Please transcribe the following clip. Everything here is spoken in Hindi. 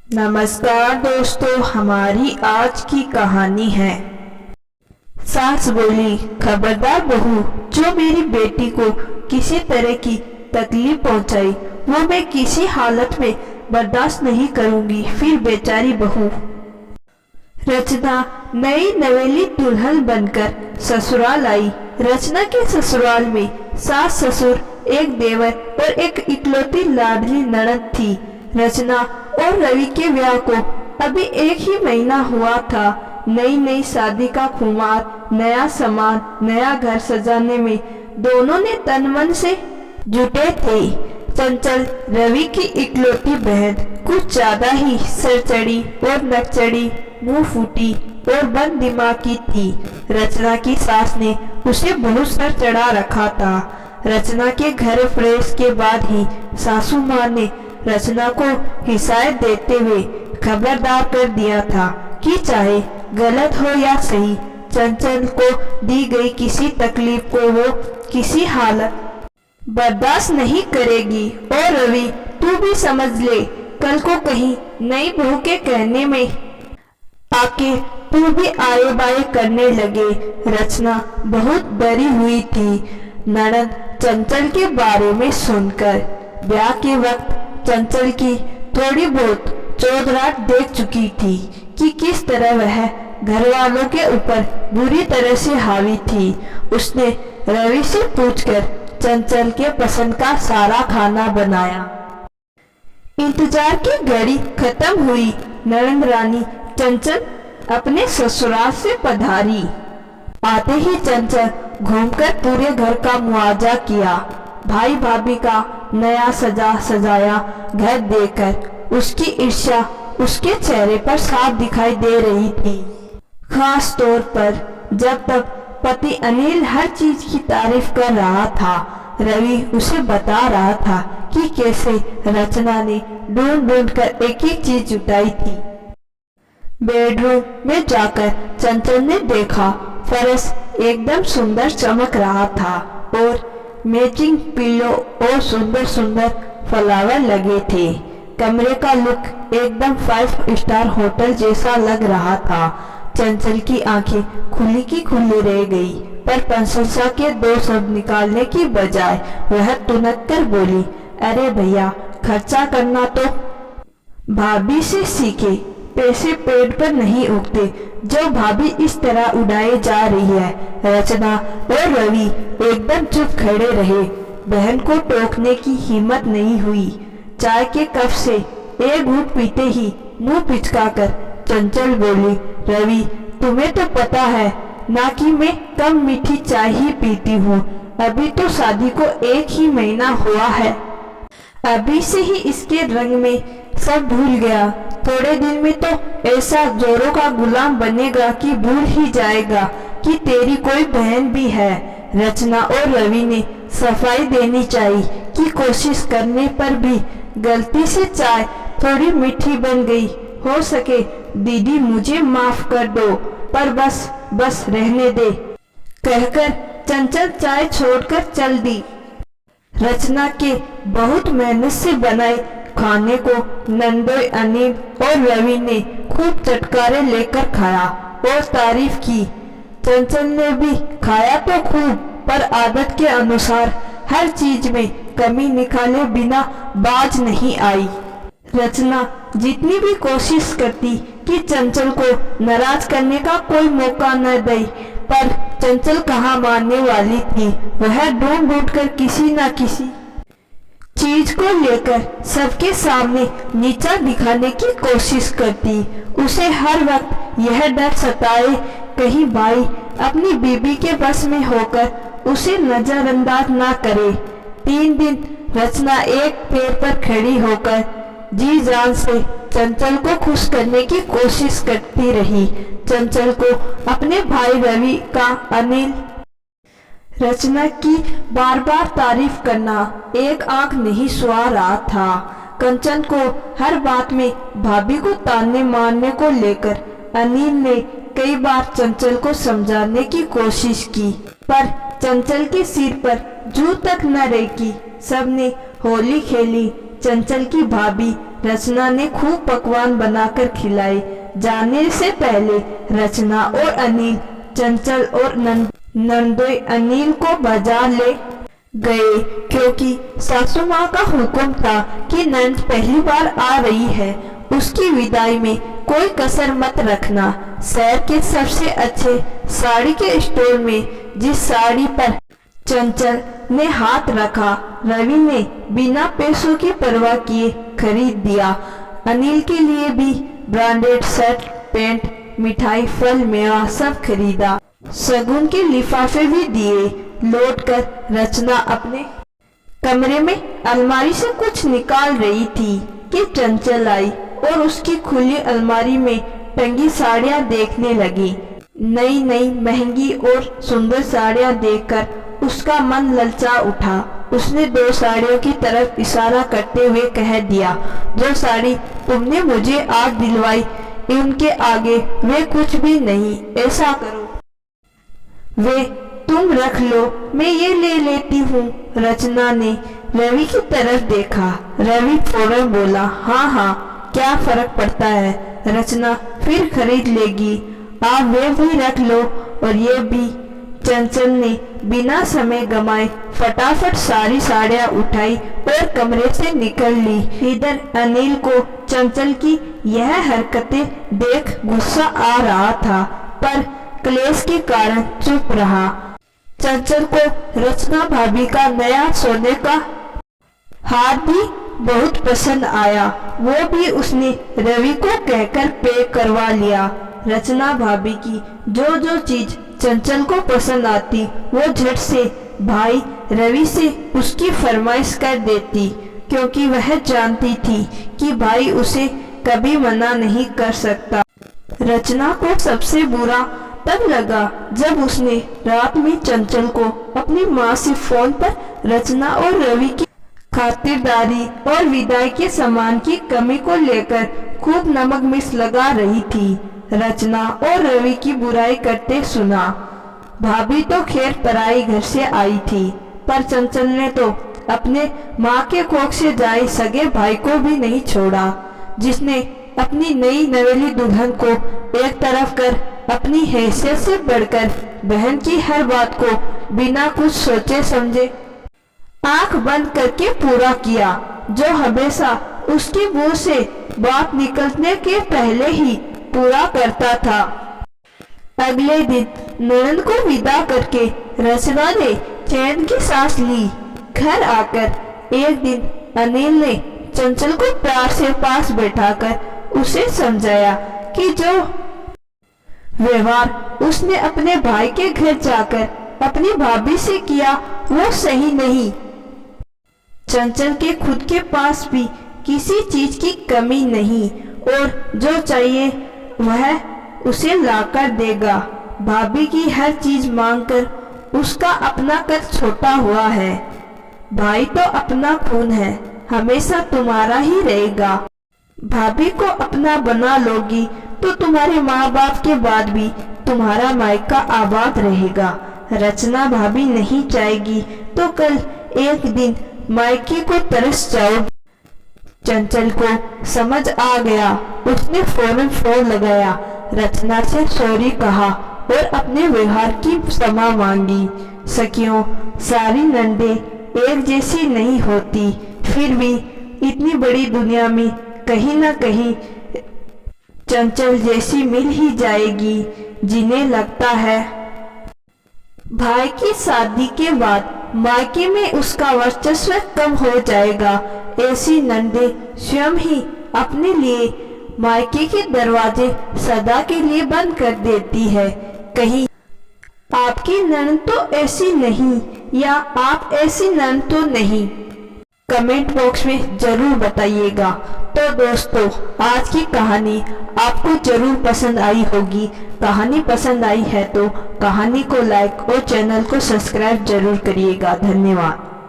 नमस्कार दोस्तों, हमारी आज की कहानी है। सास बोली, खबरदार बहू, जो मेरी बेटी को किसी तरह की तकलीफ पहुंचाई वो मैं किसी हालत में बर्दाश्त नहीं करूंगी। फिर बेचारी बहू। रचना नई नवेली दुल्हन बनकर ससुराल आई। रचना के ससुराल में सास ससुर, एक देवर और एक इकलौती लाडली ननद थी। रचना और रवि के ब्याह को अभी एक ही महीना हुआ था। नई नई शादी का खुमार, नया सामान, नया घर सजाने में दोनों ने तन मन से जुटे थे। चंचल, रवि की इकलौती बहन, कुछ ज्यादा ही सरचड़ी और नकचड़ी, मुंह फूटी और बंद दिमागी थी। रचना की सास ने उसे बहुत सर चढ़ा रखा था। रचना के घर प्रवेश के बाद ही सासू माँ ने रचना को हिदायत देते हुए खबरदार कर दिया था कि चाहे गलत हो या सही, चंचल को दी गई किसी तकलीफ को वो किसी हालत बर्दाश्त नहीं करेगी। और रवि, तू भी समझ ले, कल को कहीं नई बहू के कहने में आके तू भी आए बाए करने लगे। रचना बहुत डरी हुई थी ननद चंचल के बारे में सुनकर। ब्याह के वक्त चंचल की थोड़ी बहुत चौधराहट देख चुकी थी कि किस तरह वह घर वालों के ऊपर बुरी तरह से हावी थी। उसने रवि से पूछकर चंचल के पसंद का सारा खाना बनाया। इंतजार की घड़ी खत्म हुई। ननद रानी चंचल अपने ससुराल से पधारी। आते ही चंचल घूमकर पूरे घर का मुआवजा किया। भाई भाभी का नया सजा सजाया घर देखकर उसकी ईर्ष्या उसके चेहरे पर साफ दिखाई दे रही थी। खास तौर पर जब तक पति अनिल हर चीज की तारीफ कर रहा था। रवि उसे बता रहा था कि कैसे रचना ने ढूंढ ढूंढ कर एक एक चीज जुटाई थी। बेडरूम में जाकर चंचल ने देखा फर्श एकदम सुंदर चमक रहा था और मैचिंग पिलो और सुंदर सुंदर फ्लावर लगे थे। कमरे का लुक एकदम 5 स्टार होटल जैसा लग रहा था। चंचल की आंखें खुली की खुली रह गई, पर प्रशंसा के 2 शब्द निकालने की बजाय वह तुनक कर बोली, अरे भैया, खर्चा करना तो भाभी से सीखे, पैसे पेट पर नहीं उगते जो भाभी इस तरह उड़ाए जा रही है। रचना और रवि एकदम चुप खड़े रहे। बहन को टोकने की हिम्मत नहीं हुई। चाय के कप से एक घूंट पीते ही मुंह पिचकाकर चंचल बोली, रवि, तुम्हें तो पता है ना कि मैं कम मीठी चाय ही पीती हूँ। अभी तो शादी को 1 ही महीना हुआ है। अभी से ही इसके रंग में सब भूल गया। थोड़े दिन में तो ऐसा जोरों का गुलाम बनेगा कि भूल ही जाएगा कि तेरी कोई बहन भी है। रचना और रवि ने सफाई देनी चाहिए कि कोशिश करने पर भी गलती से चाय थोड़ी मीठी बन गई। हो सके दीदी मुझे माफ कर दो, पर बस रहने दे, कहकर चंचल चाय छोड़कर चल दी। रचना के बहुत मेहनत से बनाए खाने को नंदोई, अनिल और रवि ने खूब चटकारे लेकर खाया और तारीफ की। चंचल ने भी खाया तो खूब, पर आदत के अनुसार हर चीज में कमी निकाले बिना बाज नहीं आई। रचना जितनी भी कोशिश करती कि चंचल को नाराज करने का कोई मौका न दे, पर चंचल कहाँ मानने वाली थी। वह ढूंढ ढूंढ कर किसी न किसी चीज को लेकर सबके सामने नीचा दिखाने की कोशिश करती। उसे हर वक्त यह डर सताए कहीं भाई अपनी बीबी के बस में होकर उसे नजरअंदाज ना करे। 3 दिन रचना एक पैर पर खड़ी होकर जी जान से चंचल को खुश करने की कोशिश करती रही। चंचल को अपने भाई रवि का अनिल, रचना की बार बार तारीफ करना एक आंख नहीं सुहा रहा था। कंचन को हर बात में भाभी को ताने मारने को लेकर अनिल ने कई बार चंचल को समझाने की कोशिश की, पर चंचल के सिर पर जू तक न रही। सबने होली खेली। चंचल की भाभी रचना ने खूब पकवान बनाकर खिलाए। जाने से पहले रचना और अनिल चंचल और नंदोई अनिल को बाजार ले गए, क्योंकि सासू माँ का हुक्म था कि नंद पहली बार आ रही है, उसकी विदाई में कोई कसर मत रखना। शहर के सबसे अच्छे साड़ी के स्टोर में जिस साड़ी पर चंचल ने हाथ रखा, रवि ने बिना पैसों की परवाह किए खरीद दिया। अनिल के लिए भी ब्रांडेड शर्ट, पैंट, मिठाई, फल, मेवा सब खरीदा। शगुन के लिफाफे भी दिए। लौटकर रचना अपने कमरे में अलमारी से कुछ निकाल रही थी कि चंचल आई और उसकी खुली अलमारी में टंगी साड़ियां देखने लगी। नई नई महंगी और सुंदर साड़ियां देखकर उसका मन ललचा उठा। उसने 2 साड़ियों की तरफ इशारा करते हुए कह दिया, जो साड़ी तुमने मुझे आज दिलवाई, उनके आगे वे कुछ भी नहीं। ऐसा करो, वे तुम रख लो, मैं ये ले लेती हूँ। रचना ने रवि की तरफ देखा। रवि फौरन बोला, हाँ हाँ, क्या फर्क पड़ता है, रचना फिर खरीद लेगी, आप वे भी रख लो और ये भी। चंचल ने बिना समय गमाए फटाफट सारी साड़ियां उठाई और कमरे से निकल ली। इधर अनिल को चंचल की यह हरकतें देख गुस्सा आ रहा था, पर क्लेश के कारण चुप रहा। चंचल को रचना भाभी का नया सोने का हार भी बहुत पसंद आया। वो भी उसने रवि को कहकर पे करवा लिया। रचना भाभी की जो जो चीज चंचल को पसंद आती, वो झट से भाई रवि से उसकी फरमाइश कर देती, क्योंकि वह जानती थी कि भाई उसे कभी मना नहीं कर सकता। रचना को सबसे बुरा तब लगा जब उसने रात में चंचल को अपनी माँ से फोन पर रचना और रवि की खातिरदारी और विदाई के सामान की कमी को लेकर खूब नमक मिर्च लगा रही थी। रचना और रवि की बुराई करते सुना। भाभी तो खैर पराई घर से आई थी, पर चंचल ने तो अपने माँ के कोख से जाए सगे भाई को भी नहीं छोड़ा, जिसने अपनी नई नवेली दुल्हन को एक तरफ कर अपनी हैसियत से बढ़कर बहन की हर बात को बिना कुछ सोचे समझे आंख बंद करके पूरा किया, जो हमेशा उसकी मुंह से बात निकलने के पहले ही पूरा करता था। अगले दिन ननद को विदा करके रचना ने चैन की सांस ली। घर आकर एक दिन अनिल ने चंचल को प्यार से पास बैठाकर उसे समझाया कि जो व्यवहार उसने अपने भाई के घर जाकर अपनी भाभी से किया वो सही नहीं। चंचल के खुद के पास भी किसी चीज की कमी नहीं और जो चाहिए वह उसे लाकर देगा। भाभी की हर चीज मांगकर उसका अपना कद छोटा हुआ है। भाई तो अपना खून है, हमेशा तुम्हारा ही रहेगा। भाभी को अपना बना लोगी तो तुम्हारे माँ बाप के बाद भी तुम्हारा मायका आबाद रहेगा। रचना भाभी नहीं चाहेगी तो कल एक दिन मायके को तरस जाओगी। चंचल को समझ आ गया। उसने फौरन फोन लगाया, रचना से सॉरी कहा और अपने व्यवहार की क्षमा मांगी। सखियों, सारी नंदे एक जैसी नहीं होती, फिर भी इतनी बड़ी दुनिया में कहीं ना कहीं चंचल जैसी मिल ही जाएगी। जिन्हें लगता है भाई की शादी के बाद मायके में उसका वर्चस्व कम हो जाएगा, ऐसी नंदे स्वयं ही अपने लिए मायके के दरवाजे सदा के लिए बंद कर देती है। कहीं आपकी ननद तो ऐसी नहीं या आप ऐसी ननद तो नहीं? कमेंट बॉक्स में जरूर बताइएगा। तो दोस्तों, आज की कहानी आपको जरूर पसंद आई होगी। कहानी पसंद आई है तो कहानी को लाइक और चैनल को सब्सक्राइब जरूर करिएगा। धन्यवाद।